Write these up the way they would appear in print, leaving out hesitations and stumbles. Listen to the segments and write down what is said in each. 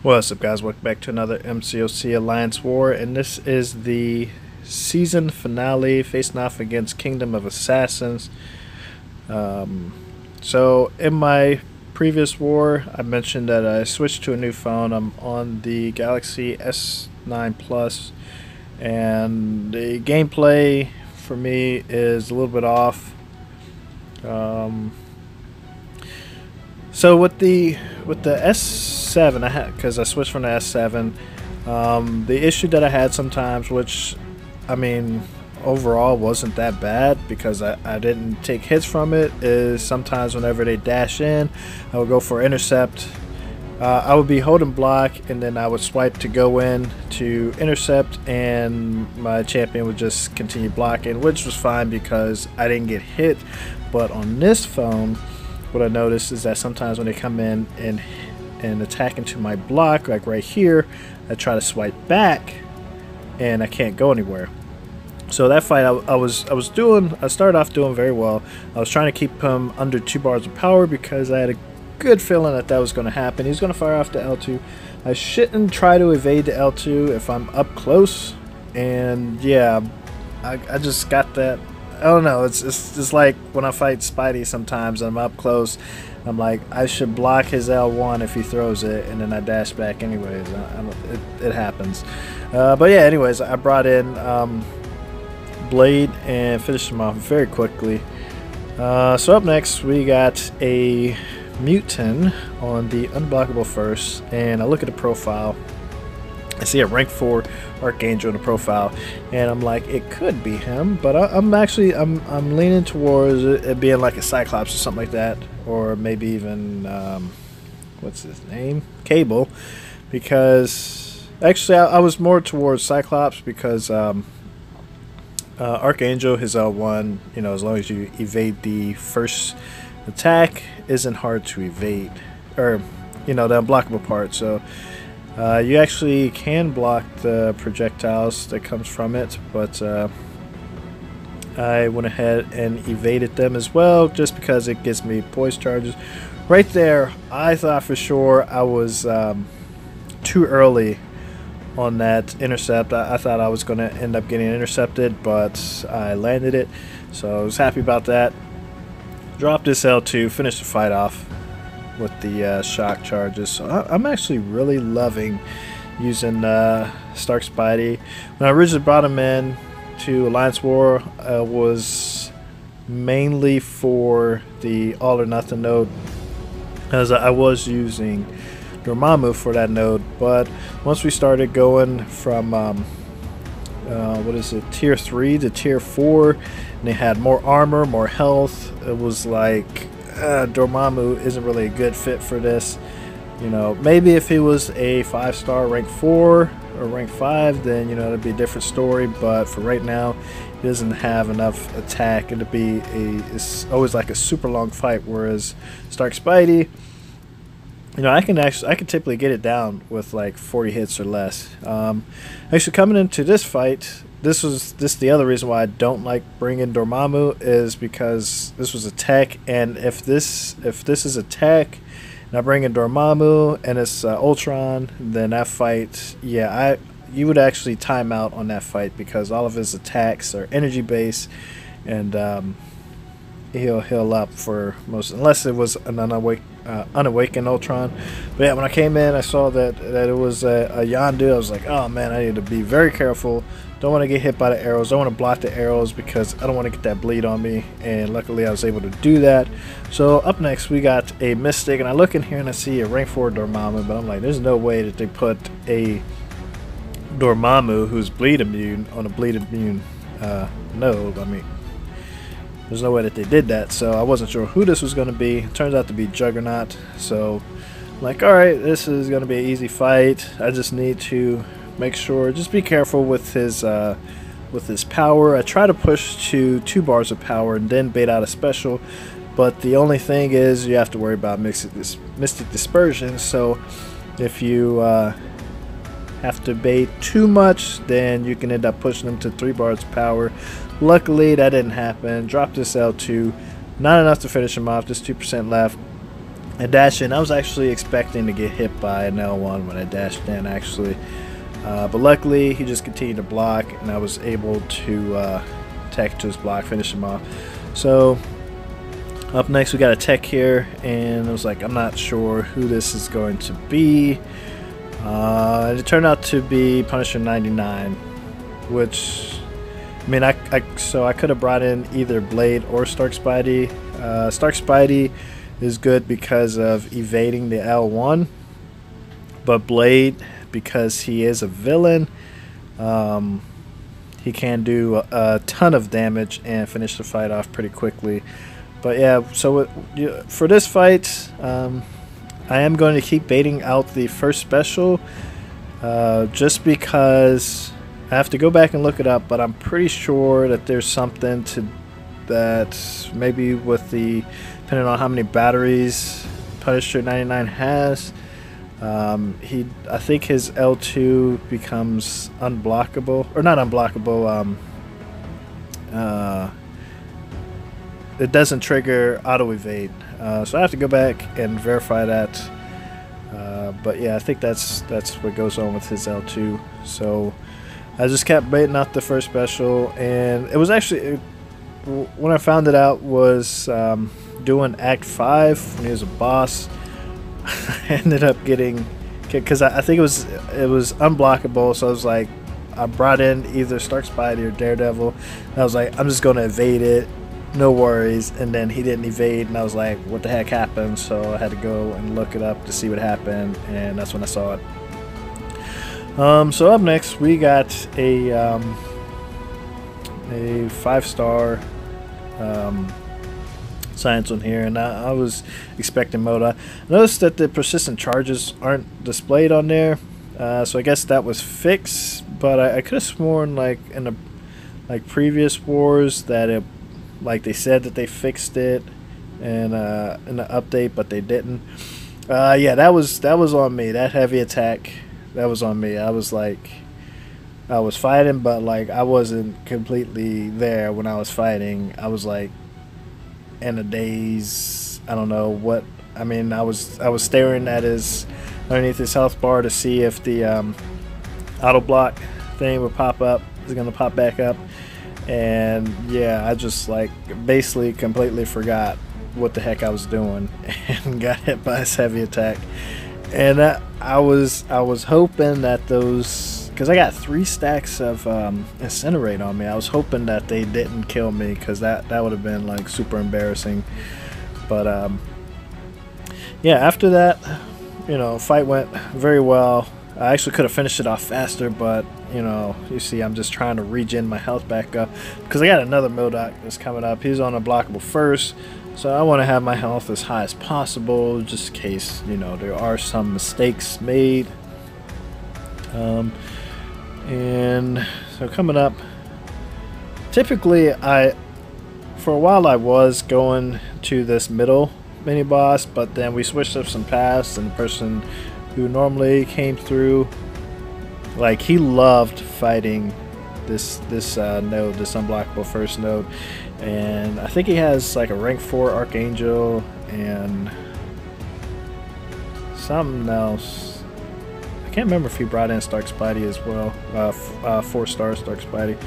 What's up, guys? Welcome back to another MCOC Alliance War, and this is the season finale facing off against Kingdom of Assassins. So in my previous war, I mentioned that I switched to a new phone. I'm on the Galaxy S9 Plus, and the gameplay for me is a little bit off. So with the S7, because I switched from the S7, the issue that I had sometimes, which I mean overall wasn't that bad because I didn't take hits from it, is sometimes whenever they dash in, I would go for intercept. I would be holding block, and then I would swipe to go in to intercept, and my champion would just continue blocking, which was fine because I didn't get hit. But on this phone, what I noticed is that sometimes when they come in and attack into my block, like right here, I try to swipe back and I can't go anywhere. So that fight I started off doing very well. I was trying to keep him under 2 bars of power because I had a good feeling that was going to happen. He's going to fire off the L2. I shouldn't try to evade the L2 if I'm up close, and yeah, I just got that. I don't know, it's just like when I fight Spidey sometimes and I'm up close, I'm like, I should block his L1 if he throws it, and then I dash back anyways. It happens. But yeah, anyways, I brought in Blade and finished him off very quickly. So up next, we got a Mutant on the unblockable first, and I look at the profile. I see a rank 4 Archangel in the profile, and I'm like, it could be him, but I'm leaning towards it being like a Cyclops or something like that, or maybe even what's his name, Cable, because actually I was more towards Cyclops because Archangel, his L1, you know, as long as you evade the first attack, isn't hard to evade, or you know, the unblockable part. So you actually can block the projectiles that comes from it, but I went ahead and evaded them as well, just because it gives me poise charges. Right there, I thought for sure I was too early on that intercept. I thought I was going to end up getting intercepted, but I landed it, so I was happy about that. Dropped this L2, finished the fight off with the shock charges. So I'm actually really loving using Stark Spidey. When I originally brought him in to Alliance War, was mainly for the All or Nothing node, as I was using Dormammu for that node. But once we started going from what is it, tier 3 to tier 4, and they had more armor, more health, it was like Dormammu isn't really a good fit for this. You know, maybe if he was a 5-star rank 4 or rank 5, then you know it'd be a different story. But for right now, he doesn't have enough attack, and it's always like a super long fight. Whereas Stark Spidey, you know, I can typically get it down with like 40 hits or less. Actually, coming into this fight, this is the other reason why I don't like bringing Dormammu, is because this was a tech, and if this is a tech, and I bring in Dormammu and it's Ultron, then that fight, yeah, you would actually time out on that fight because all of his attacks are energy based, and he'll heal up for most, unless it was an unawakened Ultron. But yeah, when I came in, I saw that it was a Yondu. I was like, oh man, I need to be very careful. Don't want to get hit by the arrows. Don't want to block the arrows because I don't want to get that bleed on me. And luckily I was able to do that. So up next we got a Mystic, and I look in here and I see a rank 4 Dormammu, but I'm like, there's no way that they put a Dormammu who's bleed immune on a bleed immune node. I mean, there's no way that they did that, so I wasn't sure who this was going to be. It turns out to be Juggernaut, so I'm like, alright, this is going to be an easy fight. I just need to make sure, just be careful with his power. I try to push to 2 bars of power and then bait out a special, but the only thing is you have to worry about Mystic Dispersion, so if you have to bait too much, then you can end up pushing them to 3 bars of power. Luckily that didn't happen. Dropped this L2, not enough to finish him off, just 2% left. I dashed in. I was actually expecting to get hit by an L1 when I dashed in, actually. But luckily, he just continued to block, and I was able to tech to his block, finish him off. So, up next, we got a tech here, and I was like, I'm not sure who this is going to be. It turned out to be Punisher 99, which, I mean, so I could have brought in either Blade or Stark Spidey. Stark Spidey is good because of evading the L1, but Blade, because he is a villain, he can do a ton of damage and finish the fight off pretty quickly. But yeah, so for this fight, I am going to keep baiting out the first special, just because I have to go back and look it up, but I'm pretty sure that there's something to that, maybe with the, depending on how many batteries Punisher 99 has, I think his L2 becomes unblockable, or not unblockable, it doesn't trigger auto evade, so I have to go back and verify that. But yeah, I think that's what goes on with his L2. So I just kept baiting out the first special, and it was actually, when I found it out, was doing Act 5 when he was a boss. I ended up getting, because I think it was unblockable, so I was like, I brought in either Stark Spidey or Daredevil, and I was like, I'm just going to evade it, no worries. And then he didn't evade, and I was like, what the heck happened? So I had to go and look it up to see what happened, and that's when I saw it. So up next, we got a 5-star science on here, and I was expecting Moda. I noticed that the persistent charges aren't displayed on there, so I guess that was fixed. But I could have sworn, like in the previous wars, that it, like they said that they fixed it in the update, but they didn't. Yeah, that was on me. That heavy attack, that was on me. I was fighting, but like I wasn't completely there when I was fighting. I was like in a daze. I don't know what. I mean, I was staring at his, underneath his health bar, to see if the auto block thing would pop up. It's gonna pop back up, and yeah, I just like basically completely forgot what the heck I was doing and got hit by his heavy attack. And I was hoping that those, because I got 3 stacks of Incinerate on me, I was hoping that they didn't kill me, because that would have been like super embarrassing. But yeah, after that, you know, fight went very well. I actually could have finished it off faster, but you know, you see, I'm just trying to regen my health back up, because I got another MCOC that's coming up. He's on a blockable first, so I want to have my health as high as possible, just in case, you know, there are some mistakes made. And so coming up, typically for a while I was going to this middle mini boss, but then we switched up some paths, and the person who normally came through, like, he loved fighting this node, this unblockable first node, and I think he has like a rank 4 Archangel and something else. I can't remember if he brought in Stark Spidey as well, 4-star Stark Spidey.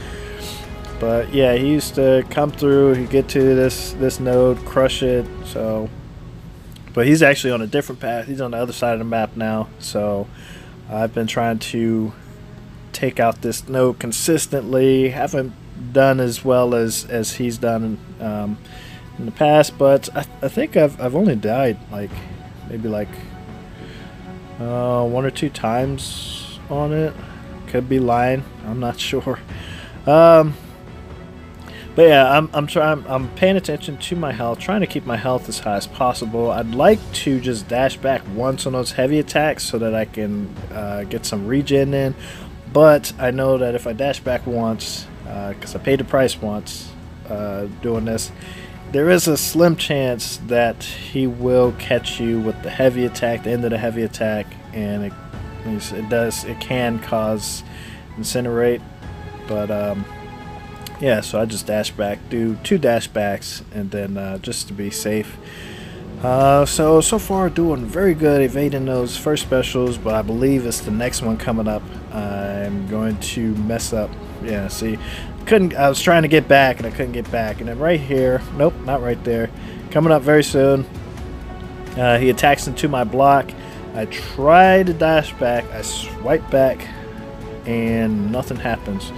But yeah, he used to come through, he'd get to this node, crush it. So, but he's actually on a different path. He's on the other side of the map now. So I've been trying to take out this node consistently. Haven't done as well as he's done in the past, but I think I've only died like maybe like 1 or 2 times on it. Could be lying, I'm not sure. But yeah, I'm paying attention to my health, trying to keep my health as high as possible. I'd like to just dash back once on those heavy attacks so that I can get some regen in. But I know that if I dash back once, because I paid the price once doing this, there is a slim chance that he will catch you with the heavy attack, the end of the heavy attack, and it can cause Incinerate. But yeah, so I just dash back, do 2 dash backs, and then just to be safe. So far doing very good evading those first specials, but I believe it's the next one coming up. I'm going to mess up. Yeah, see, I was trying to get back and I couldn't get back. And then right here, nope, not right there. Coming up very soon. He attacks into my block. I try to dash back. I swipe back, and nothing happens.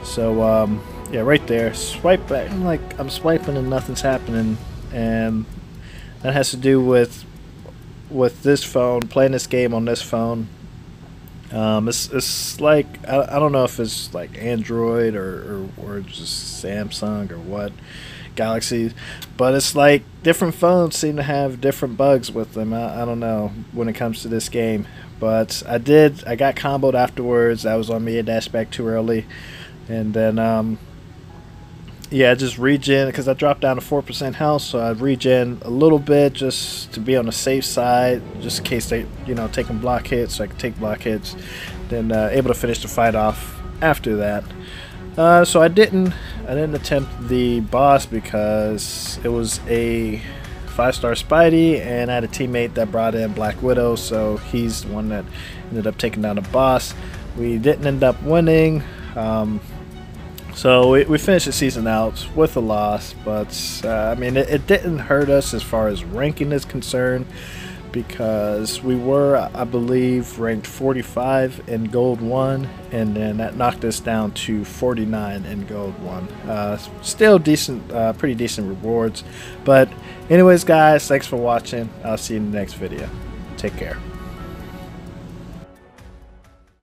So yeah, right there, swipe back. I'm swiping and nothing's happening, and that has to do with this phone, playing this game on this phone. It's like I don't know if it's like Android or just Samsung or what, Galaxy, but it's like different phones seem to have different bugs with them. I don't know when it comes to this game, but I got comboed afterwards. That was on me. I dashed back too early, and then yeah, just regen because I dropped down to 4% health, so I regen a little bit just to be on the safe side, just in case they, taking block hits, so I can take block hits. Then able to finish the fight off after that. So I didn't attempt the boss because it was a 5-star Spidey, and I had a teammate that brought in Black Widow, so he's the one that ended up taking down the boss. We didn't end up winning. So we finished the season out with a loss, but I mean, it didn't hurt us as far as ranking is concerned, because we were, I believe, ranked 45 in Gold 1, and then that knocked us down to 49 in Gold 1. Still decent, pretty decent rewards. But anyways, guys, thanks for watching. I'll see you in the next video. Take care.